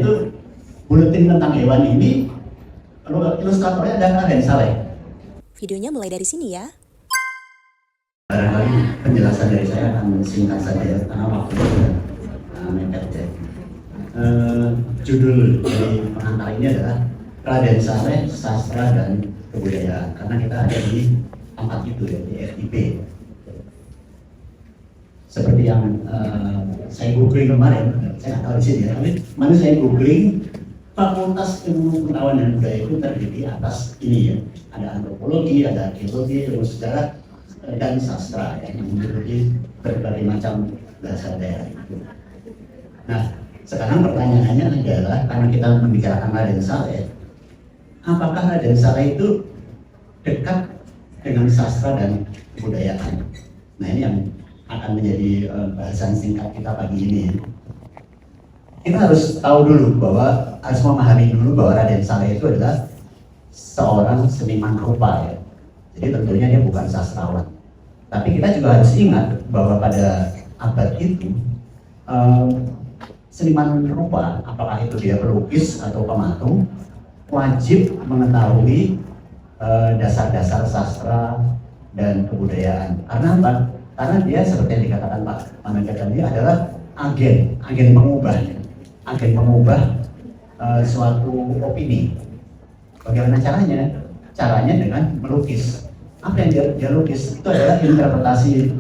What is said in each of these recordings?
itu buletin tentang hewan ini, ilustratornya ada Raden Saleh. Videonya mulai dari sini ya. Barangkali penjelasan dari saya akan singkat saja karena waktunya sudah mepet ya. Judul dari pengantar ini adalah Raden Saleh, Sastra dan Kebudayaan, karena kita ada di tempat itu ya, di FIP. Seperti yang saya googling kemarin, saya nggak tahu di sini ya, tapi mana saya googling Fakultas Ilmu Pengetahuan dan Budaya itu terdiri atas ini ya, ada antropologi, ada arkeologi, ilmu sejarah, dan sastra yang memiliki berbagai macam bahasa daerah itu. Nah, sekarang pertanyaannya adalah karena kita membicarakan Raden Saleh, apakah Raden Saleh itu dekat dengan sastra dan kebudayaan? Nah, ini yang akan menjadi bahasan singkat kita pagi ini. Kita harus tahu dulu bahwa harus memahami dulu bahwa Raden Saleh itu adalah seorang seniman rupa ya. Jadi tentunya dia bukan sastrawan. Tapi kita juga harus ingat bahwa pada abad itu seniman rupa, apakah itu dia pelukis atau pematung, wajib mengetahui dasar-dasar sastra dan kebudayaan. Karena apa? Karena dia seperti yang dikatakan Pak Manager tadi adalah agen pengubah suatu opini. Bagaimana caranya? Caranya dengan melukis. Apa yang dia lukis? Itu adalah interpretasi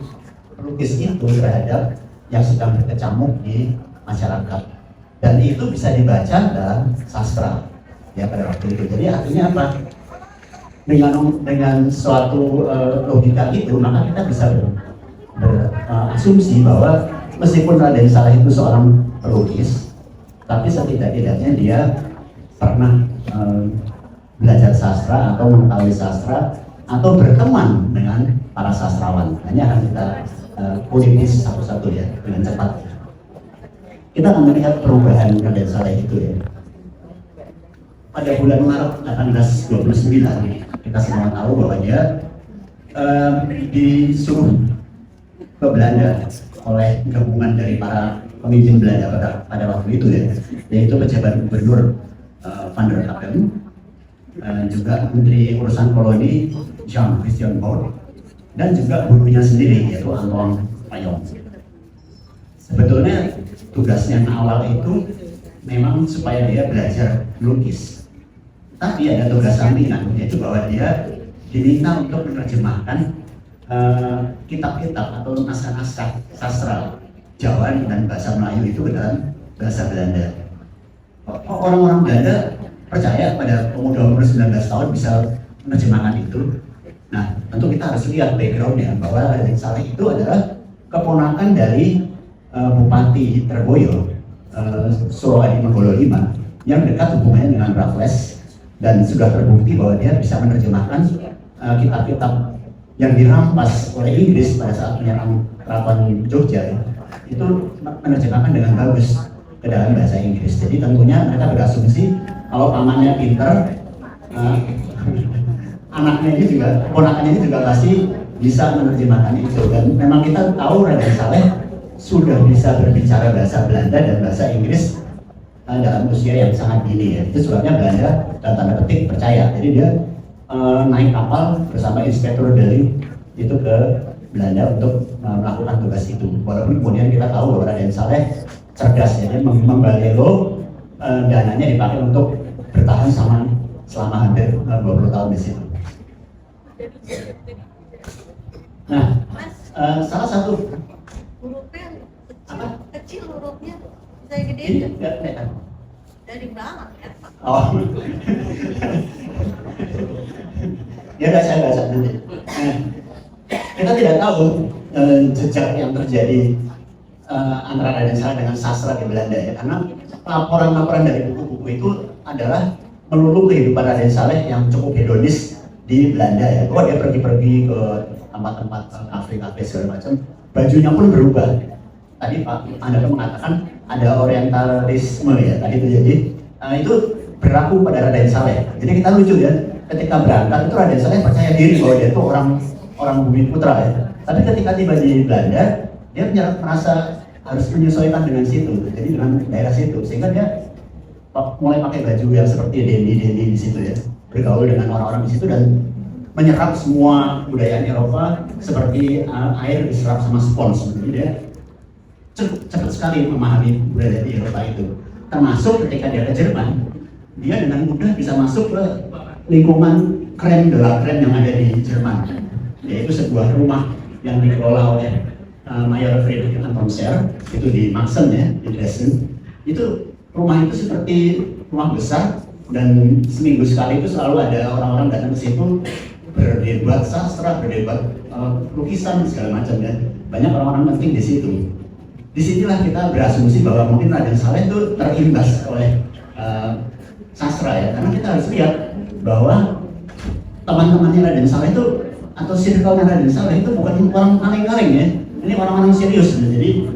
pelukis itu terhadap yang sedang berkecamuk di masyarakat. Dan itu bisa dibaca dalam sastra ya pada waktu itu. Jadi artinya apa? Dengan suatu logika itu, maka kita bisa berasumsi bahwa meskipun Raden Saleh itu seorang pelukis, tapi setidak-tidaknya dia pernah belajar sastra atau mengetahui sastra atau berteman dengan para sastrawan. Hanya akan kita kulinis satu-satu ya dengan cepat. Kita akan melihat perubahan Raden Saleh itu ya. Pada bulan Maret 1829 kita semua tahu bahwa dia disuruh ke Belanda oleh gabungan dari para pemimpin Belanda pada waktu itu ya, yaitu pejabat gubernur Van der Kappen, juga Menteri Urusan Koloni Jean Christian Bourg, dan juga gurunya sendiri yaitu Antoine Payong. Sebetulnya tugasnya awal itu memang supaya dia belajar melukis, tapi ada tugas sampingan yaitu bahwa dia diminta untuk menerjemahkan kitab-kitab atau naskah-naskah sastra Jawa dan bahasa Melayu itu ke dalam bahasa Belanda. Orang-orang Belanda percaya pada pemuda umur 19 tahun bisa menerjemahkan itu. Nah, tentu kita harus lihat backgroundnya bahwa Raden Saleh itu adalah keponakan dari Bupati Terboyo, Suroadi Menggolo V, yang dekat hubungannya dengan Raffles, dan sudah terbukti bahwa dia bisa menerjemahkan kitab-kitab yang dirampas oleh Inggris pada saat menyerang keraton Jogja itu menerjemahkan dengan bagus ke dalam bahasa Inggris. Jadi tentunya mereka berasumsi kalau pamannya pinter, anaknya ini juga, keponakannya ini juga pasti bisa menerjemahkan itu. Dan memang kita tahu Raden Saleh sudah bisa berbicara bahasa Belanda dan bahasa Inggris dalam usia yang sangat dini ya. Itu sebabnya Belanda dan tanda petik percaya. Jadi dia naik kapal bersama Inspektur Deli itu ke Belanda untuk melakukan tugas itu. Walaupun kemudian kita tahu bahwa Raden Saleh cerdas ya, dia membalelo dananya dipakai untuk bertahan selama hampir 20 tahun di situ. Nah, salah satu hurufnya kecil hurufnya bisa gede ini nggak kelihatan. dari belakang ya. Oh, ya udah saya baca nanti. Kita tidak tahu jejak yang terjadi antara Raden Saleh dengan sastra di Belanda ya, karena laporan-laporan dari buku-buku itu adalah melulu kehidupan Raden Saleh yang cukup hedonis di Belanda ya. Bahwa dia pergi-pergi ke tempat-tempat kafe-kafe segala macam, bajunya pun berubah. Tadi Pak Anda mengatakan ada orientalisme ya tadi itu, jadi itu berlaku pada Raden Saleh. Jadi kita lucu ya, ketika berangkat itu Raden Saleh percaya diri bahwa dia itu orang bumi putra ya. Tapi ketika tiba di Belanda, dia merasa harus menyesuaikan dengan situ, jadi dengan daerah situ, sehingga dia mulai pakai baju yang seperti Dendi di situ ya, bergaul dengan orang-orang di situ dan menyerap semua budaya Eropa seperti air diserap sama spons. Jadi dia cepat sekali memahami budaya di Eropa itu. Termasuk ketika dia ke Jerman, dia dengan mudah bisa masuk ke lingkungan krem de la crème yang ada di Jerman, yaitu sebuah rumah yang dikelola oleh Mayor Friedrich Anton Serre, itu di Maxen ya, di Dresden. Itu rumah itu seperti rumah besar dan seminggu sekali itu selalu ada orang-orang datang ke situ berdebat sastra, berdebat lukisan segala macam ya. Banyak orang-orang penting di situ. Disinilah kita berasumsi bahwa mungkin Raden Saleh itu terimbas oleh sastra ya, karena kita harus lihat bahwa teman-temannya Raden Saleh itu atau circle-nya Raden Saleh itu bukan orang kaleng-kaleng ya, ini orang-orang serius. Jadi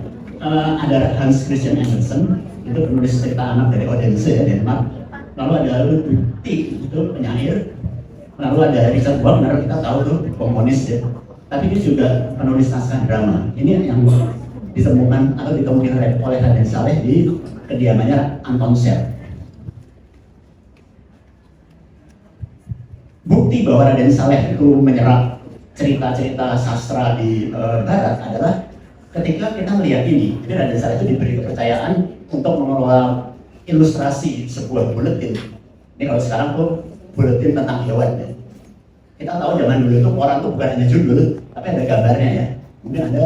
ada Hans Christian Andersen, itu penulis cerita anak dari Odense ya, Denmark. Lalu ada Ludwig Tieck, itu penyair. Lalu ada Richard Wagner, kita tahu tuh komponis ya. Tapi dia juga penulis naskah drama. Ini yang ditemukan atau ditemukan oleh Raden Saleh di kediamannya Anton Serre. Bukti bahwa Raden Saleh itu menyerap cerita-cerita sastra di Barat adalah ketika kita melihat ini. Jadi Raden Saleh itu diberi kepercayaan untuk mengelola ilustrasi sebuah buletin. Ini kalau sekarang tuh buletin tentang hewan ya. Kita tahu zaman dulu itu koran tuh bukan hanya judul, tapi ada gambarnya ya. Mungkin ada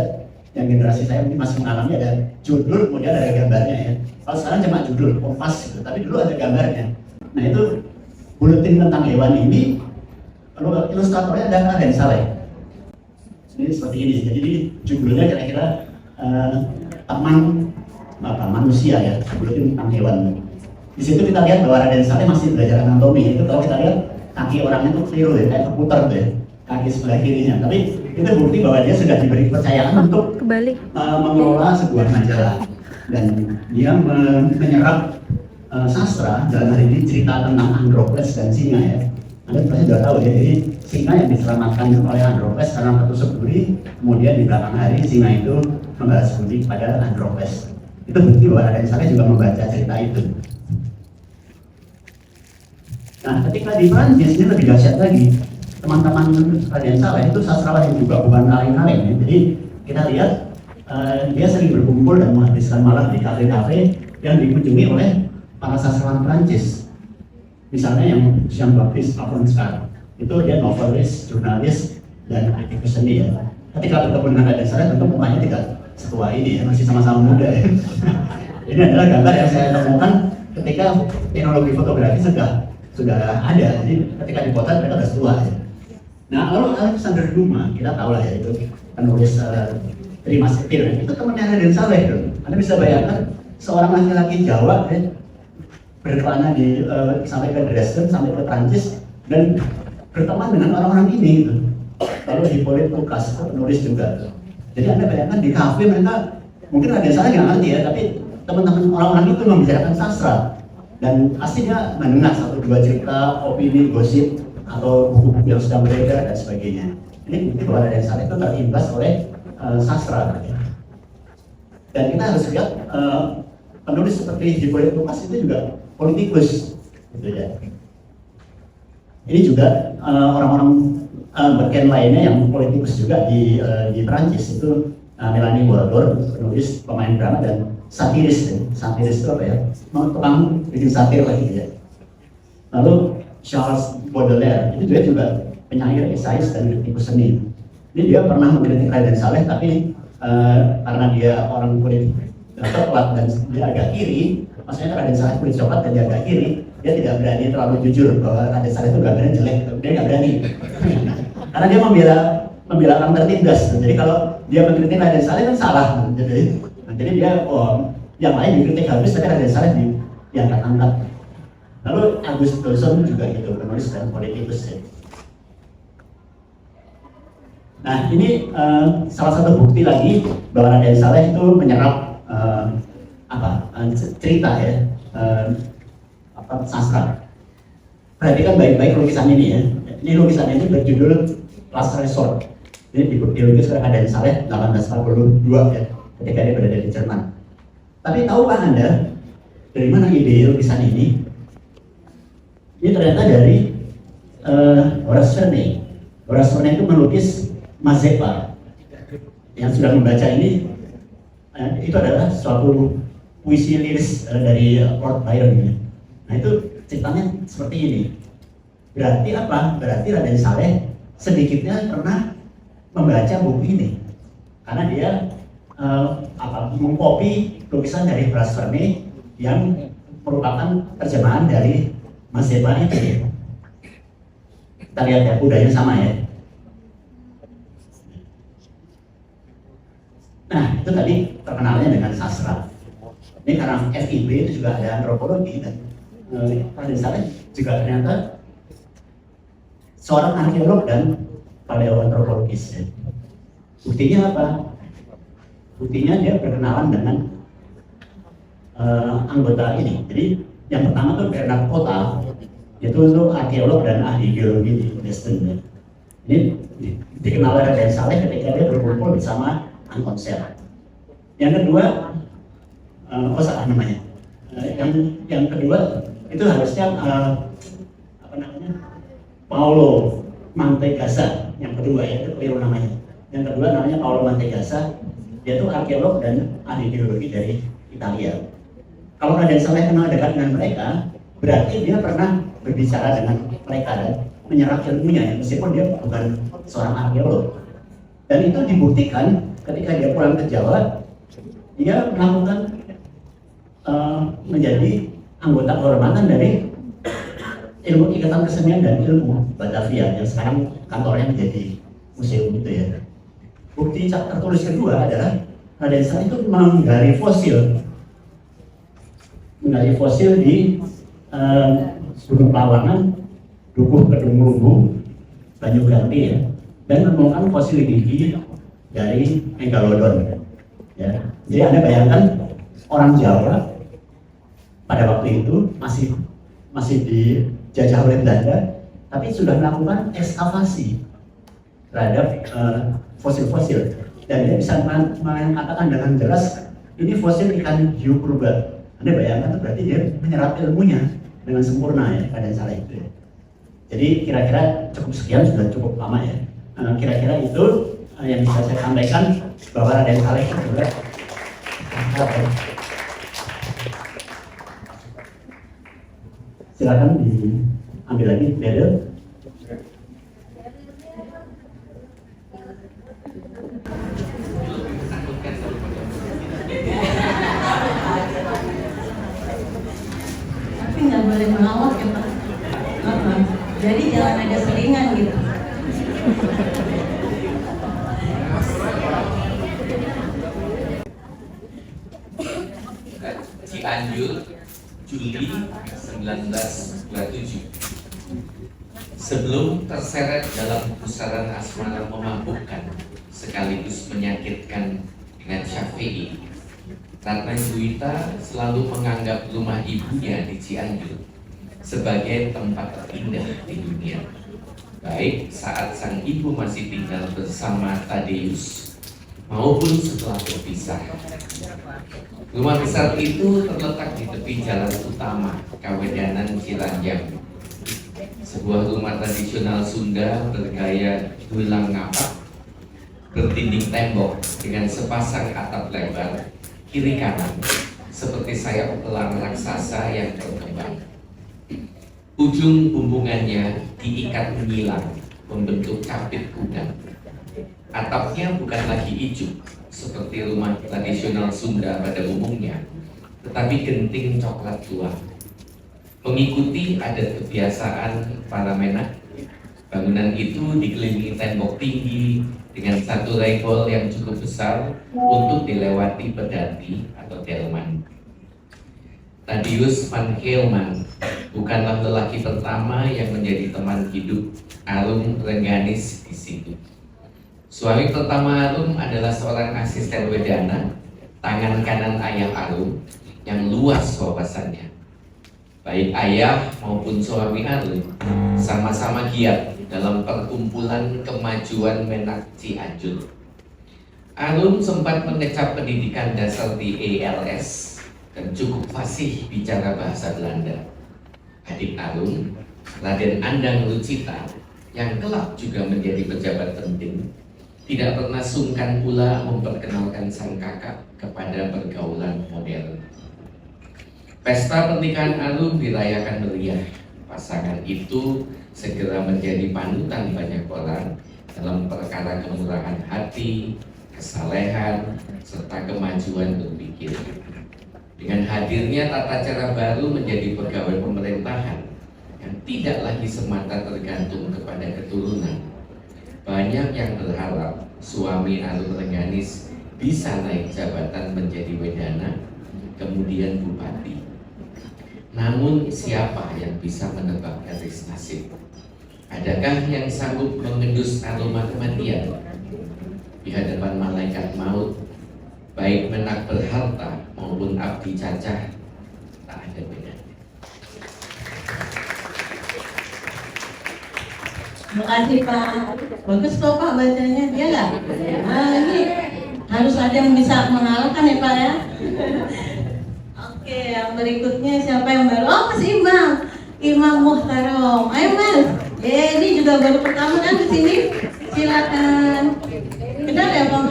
yang generasi saya mungkin masih mengalami, ada judul kemudian ada gambarnya ya. Kalau sekarang cuma judul, kompas gitu, tapi dulu ada gambarnya. Nah itu buletin tentang hewan ini, lalu ilustratornya ada Raden Saleh. Ini seperti ini, jadi judulnya kira-kira teman manusia ya, buletin tentang hewan. Di situ kita lihat bahwa Raden Saleh masih belajar anatomi. Itu kalau kita lihat kaki orangnya itu keliru ya, kayak keputar tuh ya, kaki sebelah kirinya. Tapi itu bukti bahwa dia sudah diberi kepercayaan untuk mengelola sebuah majalah dan dia menyerap sastra. Dalam hal ini cerita tentang Androkles dan singa ya. Anda pasti sudah tahu ya, jadi singa yang diselamatkan oleh Androkles karena tertusuk duri, kemudian di belakang hari singa itu membalas budi kepada Androkles. Itu bukti bahwa Raden Saleh juga membaca cerita itu. Nah, ketika di Prancis ini lebih dahsyat lagi. Teman-teman Raden Saleh itu sastrawan yang juga bukan kaleng-kaleng ya. Jadi kita lihat dia sering berkumpul dan menghabiskan malam di kafe-kafe yang dikunjungi oleh para sastrawan Prancis. Misalnya yang Jean-Baptiste Avonscar, itu dia novelis, jurnalis, dan aktivis seni ya. Ketika bertemu dengan Raden Saleh tentu mukanya tidak setua ini ya, masih sama-sama muda ya. Ini adalah gambar yang saya temukan ketika teknologi fotografi sudah ada, jadi ketika dipotret mereka sudah tua ya. Nah lalu Alexander Dumas, kita tahu lah ya, itu penulis Terima Setir, itu temannya Raden Saleh tuh. Anda bisa bayangkan seorang laki-laki Jawa ya, berkelana sampai ke Dresden, sampai ke Prancis dan berteman dengan orang-orang ini gitu. Lalu Hippolyte Lucas, penulis juga. Jadi Anda bayangkan di kafe mereka, mungkin Raden Saleh nggak ngerti ya, tapi teman-teman orang-orang itu membicarakan sastra. Dan pastinya mendengar satu dua cerita, opini, gosip, atau buku-buku yang sedang beredar dan sebagainya. Ini bukti bahwa Raden Saleh itu terimbas oleh sastra. Dan kita harus lihat penulis seperti Hippolyte Lucas itu juga politikus, gitu ya. Ini juga orang-orang berken lainnya yang politikus juga di Prancis itu Melanie Waldorf, penulis, pemain drama dan satiris. Satiris itu apa ya? Tukang bikin satir lagi ya. Lalu Charles Baudelaire, itu dia juga penyair, esais dan kritikus seni. Ini dia pernah mengkritik Raden Saleh, tapi karena dia orang kulit coklat dan dia agak kiri, maksudnya Raden Saleh kulit coklat dan dia agak kiri, dia tidak berani terlalu jujur bahwa Raden Saleh itu gambarnya jelek, dia nggak berani. Karena dia membela orang tertindas. Jadi kalau dia mengkritik Raden Saleh kan salah. Jadi dia yang lain dikritik habis, tapi Raden Saleh diangkat-angkat. Lalu Auguste Wilson juga gitu, penulis dan politikus ya. Nah ini salah satu bukti lagi bahwa Raden Saleh itu menyerap cerita ya, sastra. Perhatikan baik-baik lukisan ini ya. Ini lukisan ini berjudul Last Resort. Ini dilukis oleh Raden Saleh 1842 ya, ketika dia berada di Jerman. Tapi tahukah Anda, dari mana ide lukisan ini? Ini ternyata dari Horace Vernet. Horace Vernet itu melukis Mazeppa. Yang sudah membaca ini, itu adalah suatu puisi liris dari Lord Byron. Nah itu ceritanya seperti ini. Berarti apa? Berarti Raden Saleh sedikitnya pernah membaca buku ini, karena dia mengcopy lukisan dari Horace Vernet yang merupakan terjemahan dari Mazeppa itu. Kita lihat ya, kudanya sama ya. Nah, itu tadi terkenalnya dengan sastra. Ini karena FIB itu juga ada antropologi, dan Raden Saleh juga ternyata seorang arkeolog dan paleoantropologis. Ya. Buktinya apa? Buktinya dia berkenalan dengan anggota ini. Jadi yang pertama tuh Bernard Kota, itu arkeolog dan ahli geologi di Dresden. Ya. Ini dikenal oleh Raden Saleh ketika dia berkumpul bersama Anton Serra. Yang kedua, salah namanya. Yang kedua itu harusnya Paolo Mantegazza. Yang kedua ya, itu keliru namanya. Yang kedua namanya Paolo Mantegazza. Dia itu arkeolog dan ahli geologi dari Italia. Kalau Raden Saleh kenal dekat dengan mereka, berarti dia pernah berbicara dengan mereka dan menyerap ilmunya, meskipun dia bukan seorang arkeolog. Dan itu dibuktikan ketika dia pulang ke Jawa, dia melakukan menjadi anggota kehormatan dari ilmu ikatan kesenian dan ilmu Batavia yang sekarang kantornya menjadi museum itu ya. Bukti tertulis kedua adalah Raden Saleh itu menggali fosil di Gunung Lawangan, Dukuh Kedung Lumbu, Banyuganti ya, dan menemukan fosil gigi dari Megalodon. Ya, jadi Anda bayangkan orang Jawa pada waktu itu masih dijajah oleh Belanda, tapi sudah melakukan ekskavasi terhadap fosil-fosil, dan dia bisa mengatakan dengan jelas ini fosil ikan hiu purba. Anda bayangkan itu berarti dia menyerap ilmunya dengan sempurna ya, Raden Saleh itu. Ya. Jadi kira-kira cukup sekian, sudah cukup lama ya. Kira-kira itu yang bisa saya sampaikan bahwa Raden Saleh itu juga silakan diambil lagi Daryl. Tapi nggak boleh melawak ya Pak. Jadi jangan ada selingan gitu. Cianjur, Juli 1927. Sebelum terseret dalam pusaran asmara memabukkan sekaligus menyakitkan dengan Syafi'i, Ratna Juwita selalu menganggap rumah ibunya di Cianjur sebagai tempat terindah di dunia, baik saat sang ibu masih tinggal bersama Tadeus maupun setelah berpisah. Rumah besar itu terletak di tepi jalan utama Kawedanan Ciranjang, sebuah rumah tradisional Sunda bergaya dulang ngapak, berdinding tembok dengan sepasang atap lebar kiri kanan seperti sayap elang raksasa yang berkembang. Ujung bumbungannya diikat menyilang membentuk kapit kuda. Atapnya bukan lagi ijuk seperti rumah tradisional Sunda pada umumnya, tetapi genting coklat tua. Mengikuti adat kebiasaan para Menak, bangunan itu dikelilingi tembok tinggi dengan satu regol yang cukup besar untuk dilewati pedati atau delman. Thaddeus van Helman bukanlah lelaki pertama yang menjadi teman hidup Arum Rengganis di situ. Suami pertama Arum adalah seorang asisten wedana, tangan kanan ayah Arum yang luas wawasannya. Baik ayah maupun suami Arum sama-sama giat dalam perkumpulan kemajuan Menak Cianjur. Arum sempat mengecap pendidikan dasar di ALS, dan cukup fasih bicara bahasa Belanda. Adik Arum, Raden Andang Lucita, yang kelak juga menjadi pejabat penting, tidak pernah sungkan pula memperkenalkan sang kakak kepada pergaulan modern. Pesta pernikahan Arum dirayakan meriah. Pasangan itu segera menjadi panutan banyak orang dalam perkara kemurahan hati, kesalehan, serta kemajuan berpikir. Dengan hadirnya tata cara baru menjadi pegawai pemerintahan yang tidak lagi semata tergantung kepada keturunan, banyak yang berharap suami Arum Rengganis bisa naik jabatan menjadi wedana, kemudian bupati. Namun siapa yang bisa menebak garis nasib? Adakah yang sanggup mengendus aroma kematian? Di hadapan malaikat maut, baik menak berharta maupun abdi cacah, tak ada bedanya. Terima kasih Pak. Bagus kok Pak bacanya, ya nggak? Nah, ini harus ada yang bisa mengalahkan ya Pak ya. Oke, yang berikutnya siapa yang baru? Oh, Mas Imam, Imam Muhtarom. Ayo Mas. Ini juga baru pertama kan di sini. Silakan. Kenal ya Pak?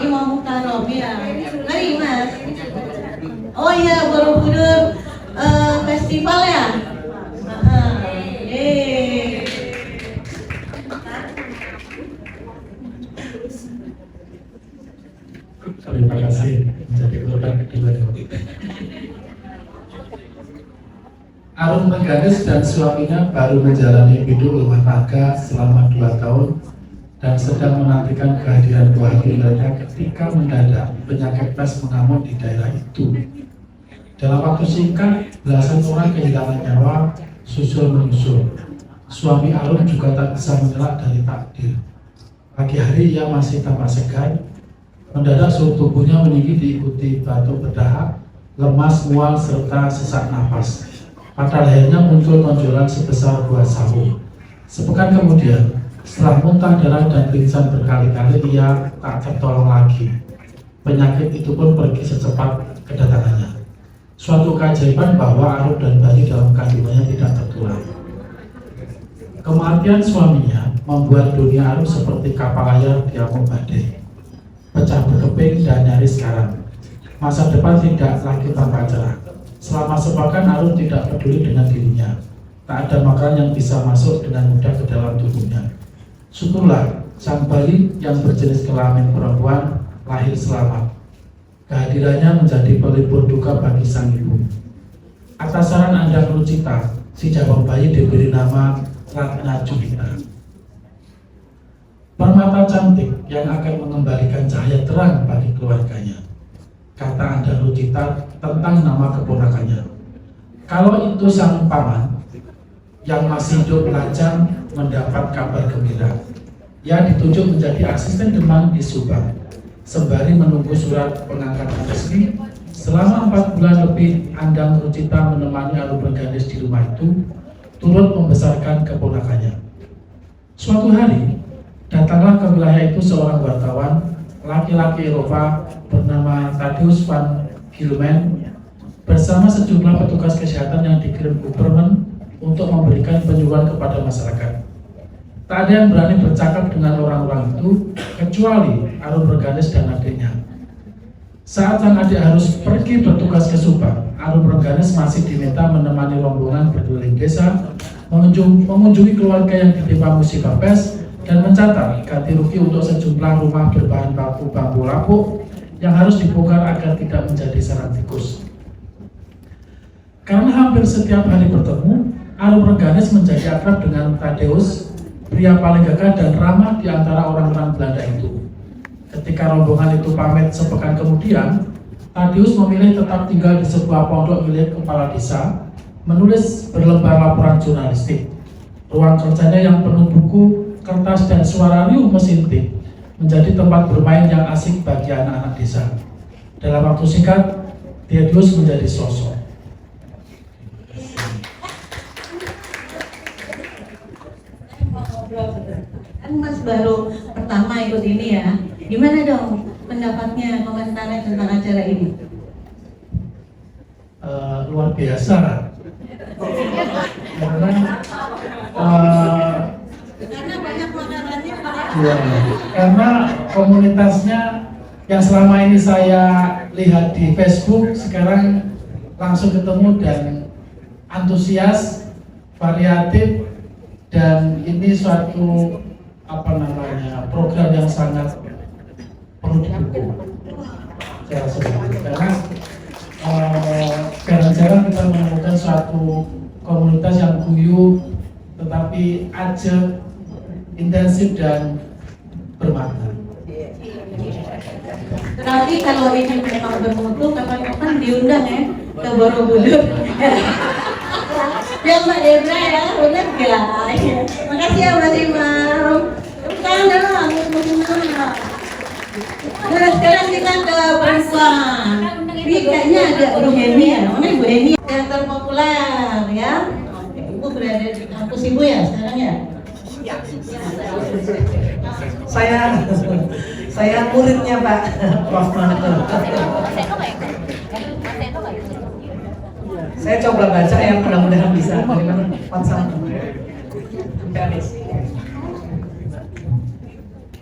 Imam Muhtarom ya. Mari Mas. Oh iya, Borobudur festival ya. Terima kasih menjadi korban kedua. Arum Rengganis dan suaminya baru menjalani hidup rumah tangga selama 2 tahun dan sedang menantikan kehadiran buah hati mereka ketika mendadak penyakit pes mengamuk di daerah itu. Dalam waktu singkat, belasan orang kehilangan nyawa susul menyusul. Suami Arum juga tak bisa mengelak dari takdir. Pagi hari ia masih tampak segar. Mendadak suhu tubuhnya meninggi diikuti batuk berdahak, lemas, mual, serta sesak nafas. Pada lehernya muncul tonjolan sebesar buah sawo. Sepekan kemudian, setelah muntah darah dan pingsan berkali-kali, ia tak tertolong lagi. Penyakit itu pun pergi secepat kedatangannya. Suatu keajaiban bahwa Arum dan bayi dalam kandungannya tidak tertular. Kematian suaminya membuat dunia Arum seperti kapal layar diamuk badai, pecah berkeping dan nyaris karam. Masa depan tidak lagi tampak cerah. Selama sepekan Arum tidak peduli dengan dirinya. Tak ada makanan yang bisa masuk dengan mudah ke dalam tubuhnya. Syukurlah sang bayi yang berjenis kelamin perempuan lahir selamat. Kehadirannya menjadi pelipur duka bagi sang ibu. Atas saran Andang Lucita, si jabang bayi diberi nama Ratna Juwita. Permata cantik yang akan mengembalikan cahaya terang bagi keluarganya, kata Andang Lucita tentang nama keponakannya. Kalau itu sang paman yang masih hidup lajang mendapat kabar gembira. Ia ditunjuk menjadi asisten demam di Subang. Sembari menunggu surat pengangkatan resmi, selama 4 bulan lebih Andang Lucita menemani Arum Rengganis di rumah itu, turut membesarkan keponakannya. Suatu hari, datanglah ke wilayah itu seorang wartawan, laki-laki Eropa bernama Thaddeus van Gilmen, bersama sejumlah petugas kesehatan yang dikirim Government untuk memberikan penyuluhan kepada masyarakat. Tak ada yang berani bercakap dengan orang-orang itu kecuali Arum Rengganis dan adiknya. Saat sang adik harus pergi bertugas ke Subang, Arum Rengganis masih diminta menemani rombongan berkeliling desa, mengunjungi keluarga yang ditimpa musibah pes, dan mencatat ganti rugi untuk sejumlah rumah berbahan baku bambu lapuk yang harus dibongkar agar tidak menjadi sarang tikus. Karena hampir setiap hari bertemu, Arum Rengganis menjadi akrab dengan Thaddeus, pria paling gagah dan ramah di antara orang-orang Belanda itu. Ketika rombongan itu pamit sepekan kemudian, Thaddeus memilih tetap tinggal di sebuah pondok milik kepala desa, menulis berlembar laporan jurnalistik. Ruang kerjanya yang penuh buku, kertas, dan suara riuh mesin tip menjadi tempat bermain yang asik bagi anak-anak desa. Dalam waktu singkat, Thaddeus menjadi sosok. Kan Mas baru pertama ikut ini ya. Gimana dong pendapatnya, komentarnya tentang acara ini? biasa karena Karena banyak makanannya Pak. ya, karena komunitasnya yang selama ini saya lihat di Facebook sekarang langsung ketemu dan antusias, variatif, dan ini suatu program yang sangat perlu didukung. Saya rasa karena jarang-jarang kita menemukan suatu komunitas yang guyup, tetapi ajak, intensif dan bermakna. Tapi kalau ini memang bermutu, kapan-kapan diundang ya ke Borobudur. Ya Mbak Debra ya, benar nggak? Makasih ya Mas Imam. Tepuk tangan dong, Nah sekarang kita ke perempuan. Ini kayaknya ada Bu Heni ya, mana Bu Heni? Yang terpopuler ya. Oke, Ibu berada di kampus Ibu ya sekarang ya? Saya muridnya Pak Prof. Manto. Saya coba baca yang mudah-mudahan bisa. Bagaimana Pak Sam?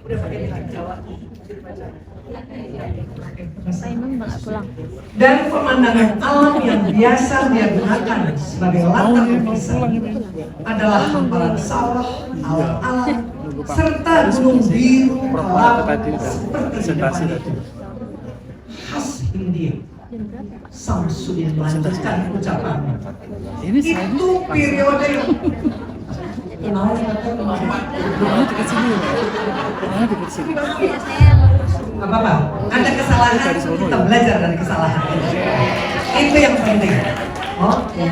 Udah pakai Jawa. Dan pemandangan alam yang biasa dia gunakan sebagai latar lukisan adalah hamparan sawah, alam-alam, serta gunung biru alam seperti depan. Khas India. Samsudin melanjutkan ucapannya. Itu periode apa-apa, ada kesalahan, kita belajar dari kesalahan. Itu yang penting. Oke.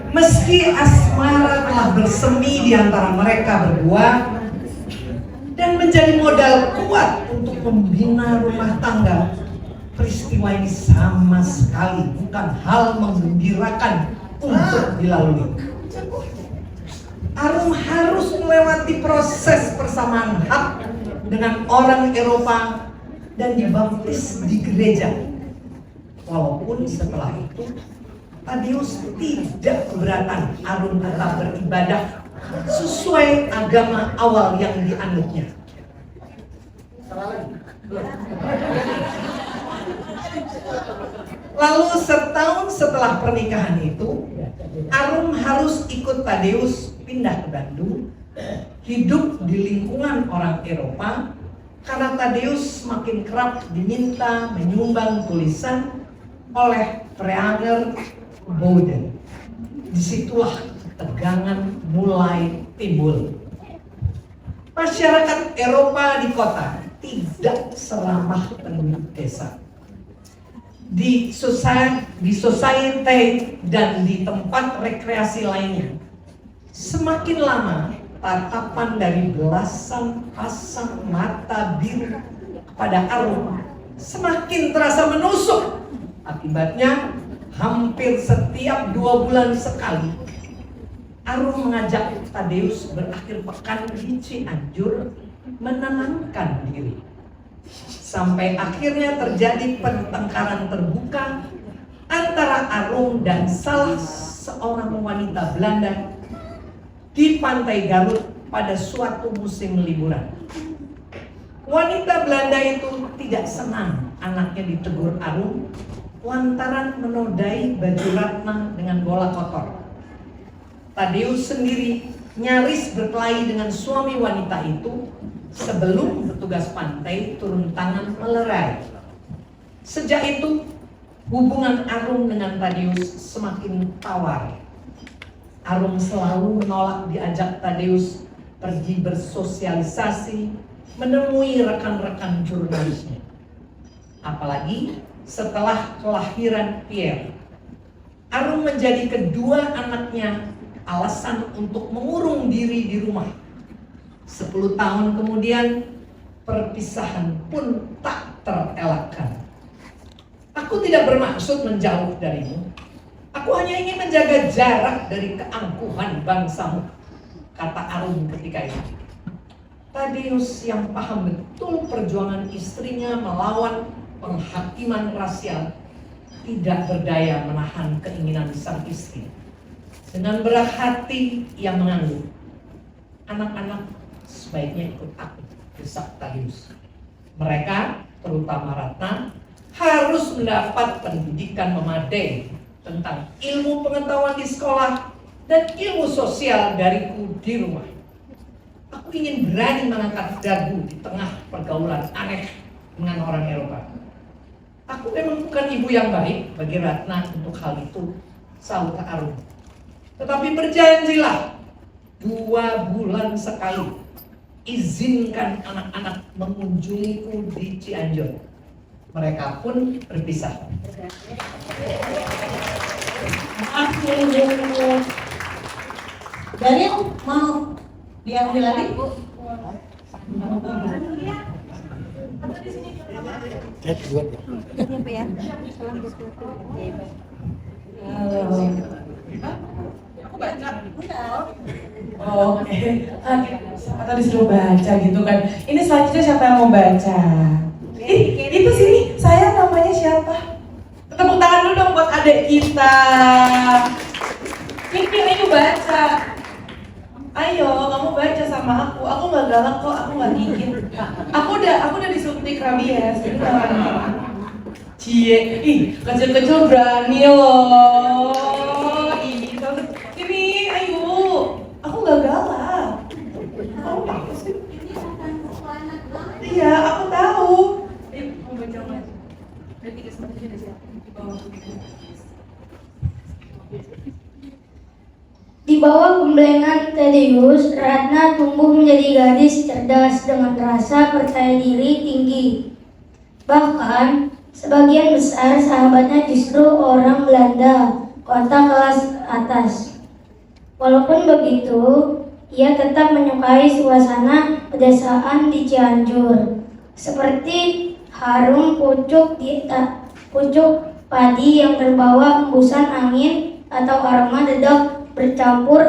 Meski asmara telah bersemi di antara mereka berdua dan menjadi modal kuat untuk membina rumah tangga, peristiwa ini sama sekali bukan hal menggembirakan untuk dilalui. Arum harus melewati proses persamaan hak dengan orang Eropa dan dibaptis di gereja. Walaupun setelah itu Tadeus tidak keberatan Arum tetap beribadah sesuai agama awal yang dianutnya. Lalu setahun setelah pernikahan itu, Arum harus ikut Tadeus pindah ke Bandung, hidup di lingkungan orang Eropa, karena Tadeus semakin kerap diminta menyumbang tulisan oleh Prager Bowden. Disitulah ketegangan mulai timbul. Masyarakat Eropa di kota tidak seramah penduduk desa. Di society dan di tempat rekreasi lainnya, semakin lama tatapan dari belasan pasang mata biru kepada Arum semakin terasa menusuk. Akibatnya hampir setiap 2 bulan sekali Arum mengajak Tadeus berakhir pekan di Cianjur menenangkan diri. Sampai akhirnya terjadi pertengkaran terbuka antara Arum dan salah seorang wanita Belanda di Pantai Garut pada suatu musim liburan. Wanita Belanda itu tidak senang anaknya ditegur Arum lantaran menodai baju ratna dengan bola kotor. Tadeus sendiri nyaris berkelahi dengan suami wanita itu sebelum petugas pantai turun tangan melerai. Sejak itu, hubungan Arum dengan Tadeus semakin tawar. Arum selalu menolak diajak Tadeus pergi bersosialisasi, menemui rekan-rekan jurnalisnya. Apalagi setelah kelahiran Pierre, Arum menjadi kedua anaknya alasan untuk mengurung diri di rumah. 10 tahun kemudian, perpisahan pun tak terelakkan. Aku tidak bermaksud menjauh darimu. Aku hanya ingin menjaga jarak dari keangkuhan bangsamu, kata Arum ketika itu. Tadeus yang paham betul perjuangan istrinya melawan penghakiman rasial, tidak berdaya menahan keinginan sang istri. Dengan berat hati ia mengangguk. Anak-anak sebaiknya ikut aku, desak Tadeus. Mereka, terutama Ratna, harus mendapat pendidikan memadai tentang ilmu pengetahuan di sekolah dan ilmu sosial dariku di rumah. Aku ingin berani mengangkat dagu di tengah pergaulan aneh dengan orang Eropa. Aku memang bukan ibu yang baik bagi Ratna untuk hal itu, sahut Arum. Tetapi berjanjilah 2 bulan sekali izinkan anak-anak mengunjungiku di Cianjur. Mereka pun berpisah. Maaf, dari yang mau diambil lagi? Oke, atau disuruh baca gitu kan. Ini selanjutnya siapa yang mau baca? Itu sini, saya namanya siapa? Tepuk tangan dulu dong buat adik kita. Ini ayo baca. Ayo, kamu baca sama aku. Aku nggak galak kok, aku nggak dikit. Aku udah disuntik rabies. Jadi jangan. Cie, kecil-kecil berani loh. Ini, ayo. Aku nggak galak. Kamu takut sih? Iya, aku tahu. Di bawah gemblengan Tadeus, Ratna tumbuh menjadi gadis cerdas dengan rasa percaya diri tinggi. Bahkan, sebagian besar sahabatnya justru orang Belanda, kota kelas atas. Walaupun begitu, ia tetap menyukai suasana pedesaan di Cianjur, seperti harum pucuk padi yang terbawa hembusan angin atau aroma dedak bercampur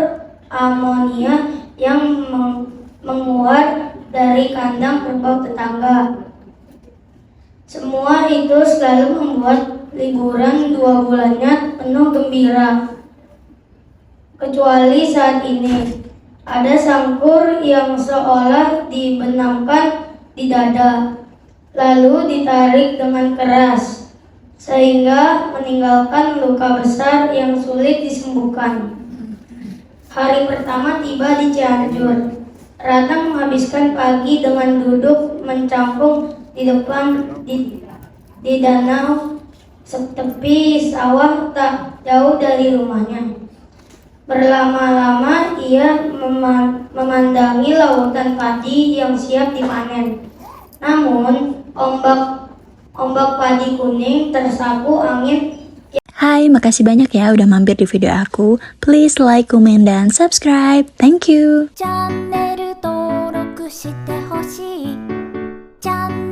amonia yang menguat dari kandang kerbau tetangga. Semua itu selalu membuat liburan 2 bulannya penuh gembira. Kecuali saat ini, ada sangkur yang seolah dibenamkan di dada, lalu ditarik dengan keras, sehingga meninggalkan luka besar yang sulit disembuhkan. Hari pertama tiba di Cianjur, Ratna menghabiskan pagi dengan duduk mencangkung di depan di danau tepi sawah tak jauh dari rumahnya. Berlama-lama ia memandangi lautan padi yang siap dipanen. Namun ombak padi kuning tersapu angin. Hai, makasih banyak ya udah mampir di video aku. Please like, comment, dan subscribe. Thank you. チャンネル登録してほしい。チャンネル